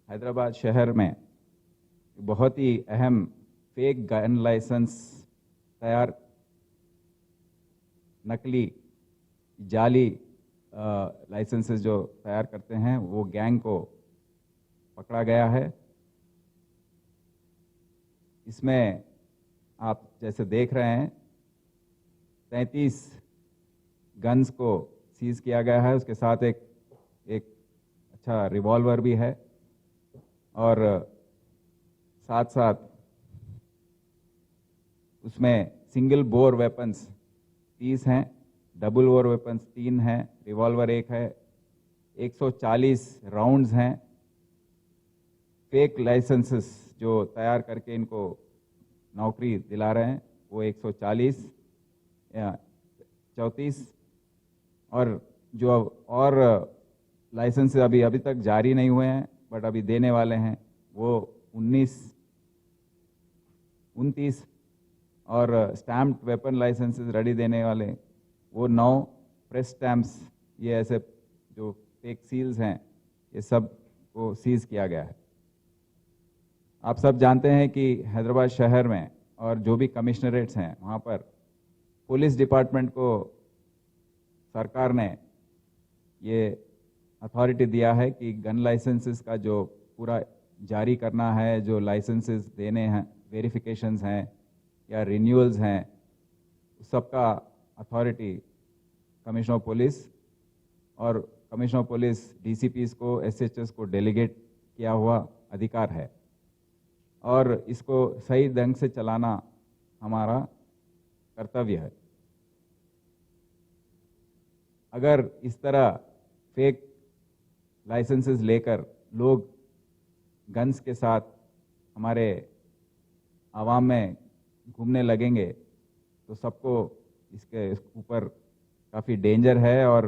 हैदराबाद शहर में बहुत ही अहम फेक गन लाइसेंस तैयार, नकली जाली लाइसेंसेस जो तैयार करते हैं, वो गैंग को पकड़ा गया है। इसमें आप जैसे देख रहे हैं 33 गन्स को सीज किया गया है। उसके साथ एक अच्छा रिवॉल्वर भी है और साथ साथ उसमें सिंगल बोर वेपन्स 30 हैं, डबल बोर वेपन्स 3 हैं, रिवॉल्वर 1 है, 140 राउंड्स हैं। फेक लाइसेंसेस जो तैयार करके इनको नौकरी दिला रहे हैं वो 140 या 34, और जो और लाइसेंस अभी तक जारी नहीं हुए हैं बट अभी देने वाले हैं वो 29 और स्टैम्प्ड वेपन लाइसेंसेस रेडी देने वाले वो 9, प्रेस स्टैम्प्स, ये ऐसे जो फेक सील्स हैं, ये सब को सीज किया गया है। आप सब जानते हैं कि हैदराबाद शहर में और जो भी कमिश्नरेट्स हैं वहाँ पर पुलिस डिपार्टमेंट को सरकार ने ये अथॉरिटी दिया है कि गन लाइसेंसेस का जो पूरा जारी करना है, जो लाइसेंसेस देने हैं, वेरिफिकेशंस हैं या रिन्यूअल्स हैं, सबका अथॉरिटी कमिश्नर ऑफ पुलिस और कमिश्नर ऑफ पुलिस डीसीपीस को, एसएचएस को डेलीगेट किया हुआ अधिकार है और इसको सही ढंग से चलाना हमारा कर्तव्य है। अगर इस तरह फेक लाइसेंसेस लेकर लोग गन्स के साथ हमारे आवाम में घूमने लगेंगे तो सबको इसके ऊपर काफ़ी डेंजर है और